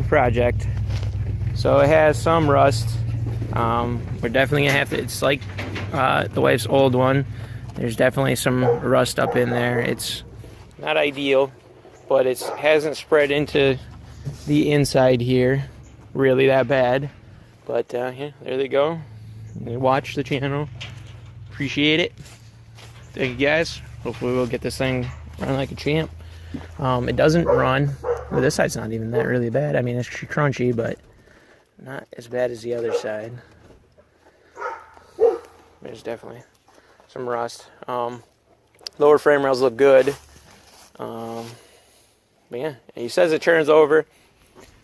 project. So it has some rust. We're definitely gonna have to, it's like the wife's old one. There's definitely some rust up in there. It's not ideal, but it hasn't spread into the inside here really that bad. But yeah, there they go. Watch the channel. Appreciate it. Thank you guys. Hopefully we'll get this thing running like a champ. It doesn't run. Well, this side's not even that really bad. I mean, it's crunchy, but not as bad as the other side. There's definitely some rust. Lower frame rails look good. But yeah, he says it turns over.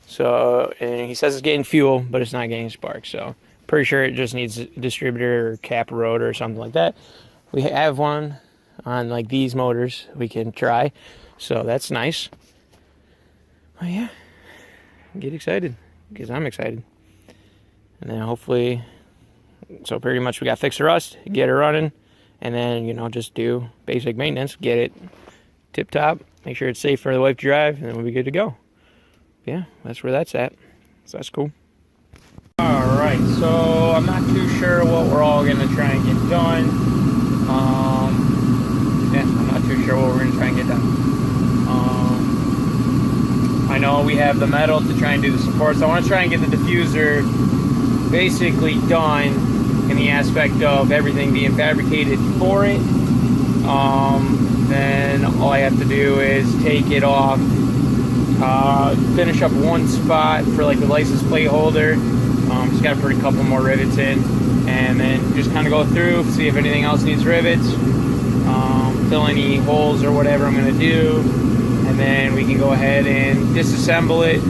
So, and he says it's getting fuel, but it's not getting spark. So, pretty sure it just needs a distributor or cap rotor or something like that. We have one on like these motors we can try. So, that's nice. Oh yeah, get excited because I'm excited. And then hopefully, so pretty much we got to fix the rust, get it running, and then, you know, just do basic maintenance, get it tip top, make sure it's safe for the wife to drive, and then we'll be good to go. Yeah, that's where that's at. So that's cool. Alright, so I'm not too sure what we're all going to try and get done. Yeah, I'm not too sure what we're going to try and get done. I know we have the metal to try and do the supports. I want to try and get the diffuser basically done in the aspect of everything being fabricated for it. Then all I have to do is take it off, finish up one spot for like the license plate holder. Just got to put a couple more rivets in, and then just kind of go through, see if anything else needs rivets, fill any holes or whatever I'm going to do, and then we can go ahead and disassemble it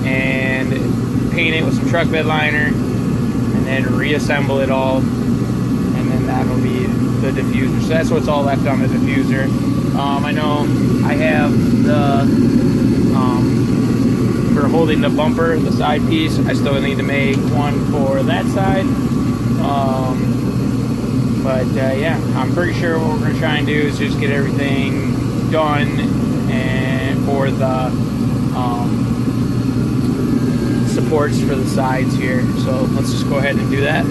and paint it with some truck bed liner, and then reassemble it all, and then that'll be the diffuser. So that's what's all left on the diffuser. I know I have the for holding the bumper, the side piece. I still need to make one for that side. But yeah, I'm pretty sure what we're gonna try and do is just get everything done and for the supports for the sides here. So let's just go ahead and do that.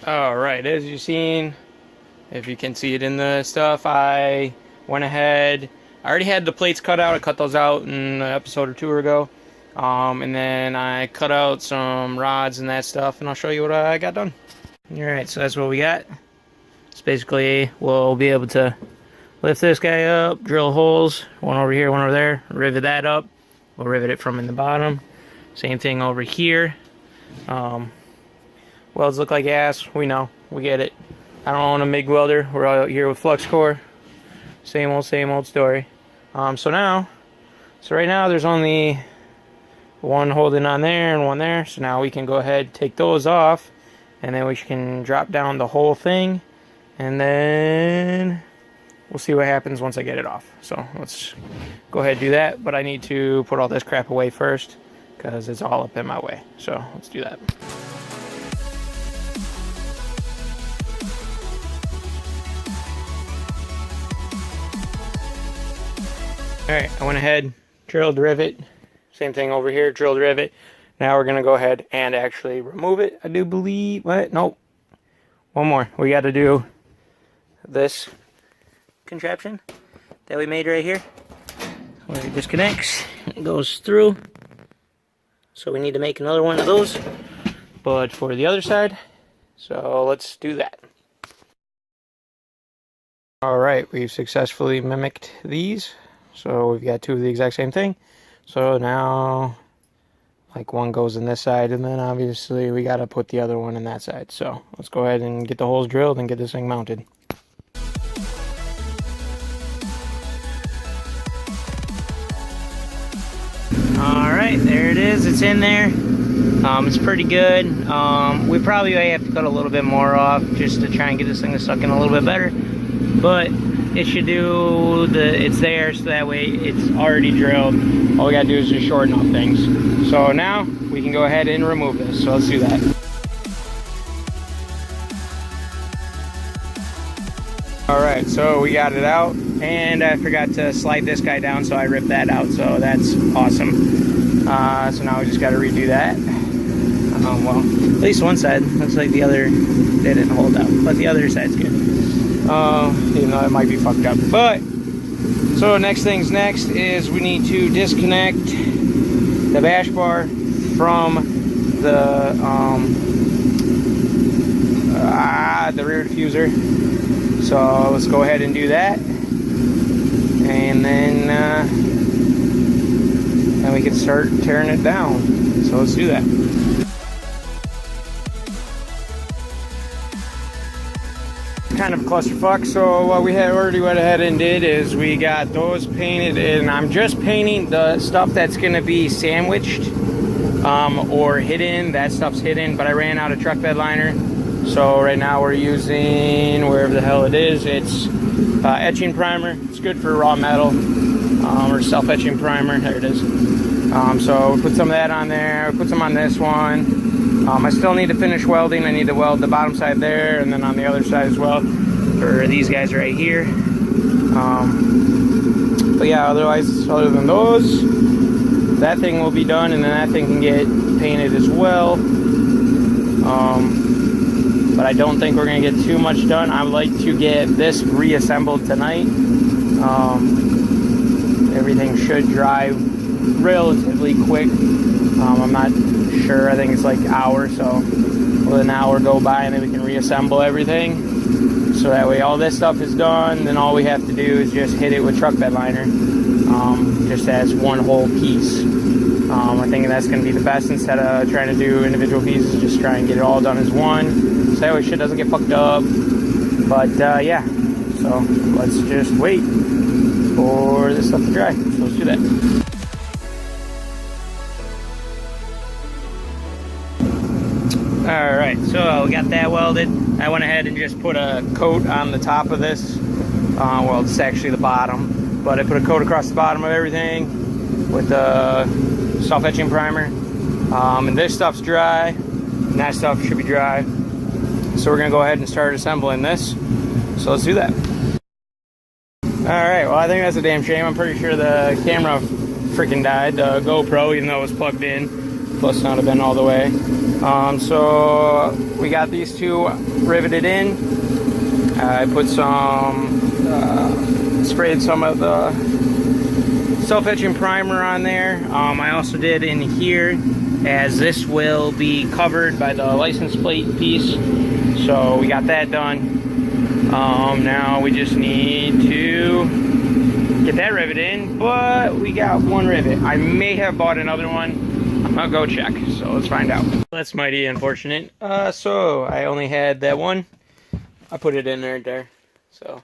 Alright, as you've seen, if you can see it in the stuff, I went ahead, I already had the plates cut out. I cut those out in an episode or two ago. And then I cut out some rods and that stuff, and I'll show you what I got done. Alright, so that's what we got. It's basically, we'll be able to lift this guy up, drill holes, one over here, one over there, rivet that up. We'll rivet it from in the bottom. Same thing over here. Welds look like ass, we know, we get it. I don't own a MIG welder, we're out here with flux core. Same old story. So right now there's only one holding on there and one there. So now we can go ahead, take those off, and then we can drop down the whole thing, and then we'll see what happens once I get it off. So let's go ahead and do that, but I need to put all this crap away first because it's all up in my way. So let's do that. Alright, I went ahead, drilled rivet, same thing over here, drilled rivet. Now we're going to go ahead and actually remove it, I do believe. What? Nope. One more. We got to do this contraption that we made right here, where it disconnects, it goes through. So we need to make another one of those, but for the other side. So let's do that. Alright, we've successfully mimicked these. So we've got two of the exact same thing. So now, like, one goes in this side, and then obviously we got to put the other one in that side. So let's go ahead and get the holes drilled and get this thing mounted. Alright, there it is. It's in there. It's pretty good. We probably may have to cut a little bit more off just to try and get this thing to suck in a little bit better. But it should do it's there, so that way it's already drilled. All we gotta do is just shorten up things. So now we can go ahead and remove this. So let's do that. Alright, so we got it out, and I forgot to slide this guy down, so I ripped that out, so that's awesome. So now we just gotta redo that. Well, at least one side. Looks like the other didn't hold up, but the other side's good. Even though it might be fucked up. But, so next things next is we need to disconnect the bash bar from the rear diffuser. So let's go ahead and do that. And then we can start tearing it down. So let's do that. Kind of a clusterfuck. So what we had already went ahead and did is we got those painted, and I'm just painting the stuff that's going to be sandwiched or hidden. That stuff's hidden, but I ran out of truck bed liner, so right now we're using wherever the hell it is. It's etching primer. It's good for raw metal or self-etching primer. There it is. So we put some of that on there. We put some on this one. I still need to finish welding. I need to weld the bottom side there, and then on the other side as well for these guys right here. But yeah, otherwise, other than those, that thing will be done, and then that thing can get painted as well. But I don't think we're going to get too much done. I would like to get this reassembled tonight. Everything should dry relatively quick. I'm not sure. I think it's like an hour, so let an hour go by and then we can reassemble everything. So that way all this stuff is done, then all we have to do is just hit it with truck bed liner, just as one whole piece. I think that's going to be the best, instead of trying to do individual pieces. Just try and get it all done as one, so that way shit doesn't get fucked up. But yeah, so let's just wait for this stuff to dry. So let's do that. Alright, so we got that welded. I went ahead and just put a coat on the top of this. Well, it's actually the bottom, but I put a coat across the bottom of everything with the self-etching primer. And this stuff's dry, and that stuff should be dry. So we're going to go ahead and start assembling this. So let's do that. Alright, well, I think that's a damn shame. I'm pretty sure the camera freaking died, the GoPro, even though it was plugged in. Plus not have been all the way. So we got these two riveted in. I put some, sprayed some of the self-etching primer on there. I also did in here, as this will be covered by the license plate piece. So we got that done. Now we just need to get that rivet in, but we got one rivet. I may have bought another one. I'll go check, so let's find out. That's mighty unfortunate. So I only had that one. I put it in there, so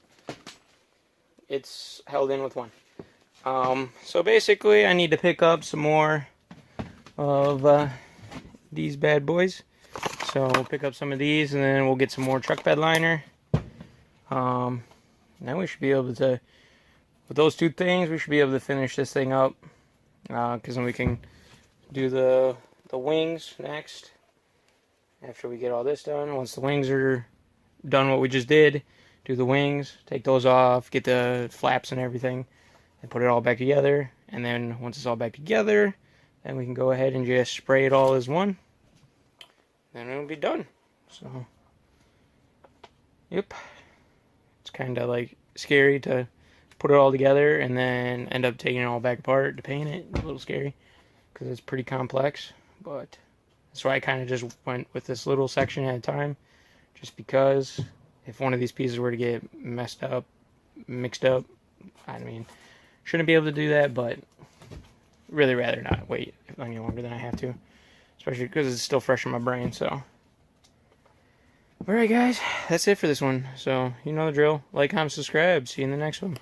it's held in with one. So basically I need to pick up some more of these bad boys. So we'll pick up some of these, and then we'll get some more truck bed liner. Now we should be able to, with those two things, we should be able to finish this thing up, because then we can do the wings next after we get all this done. Once the wings are done, what we just did, do the wings, take those off, get the flaps and everything, and put it all back together. And then once it's all back together, then we can go ahead and just spray it all as one, then it'll be done. So yep, it's kind of like scary to put it all together and then end up taking it all back apart to paint it. It's a little scary because it's pretty complex, but that's why I kind of just went with this little section at a time, just because if one of these pieces were to get mixed up, I mean, shouldn't be able to do that, but really rather not wait any longer than I have to, especially because it's still fresh in my brain. So alright guys, that's it for this one. So you know the drill. Like, comment, subscribe. See you in the next one.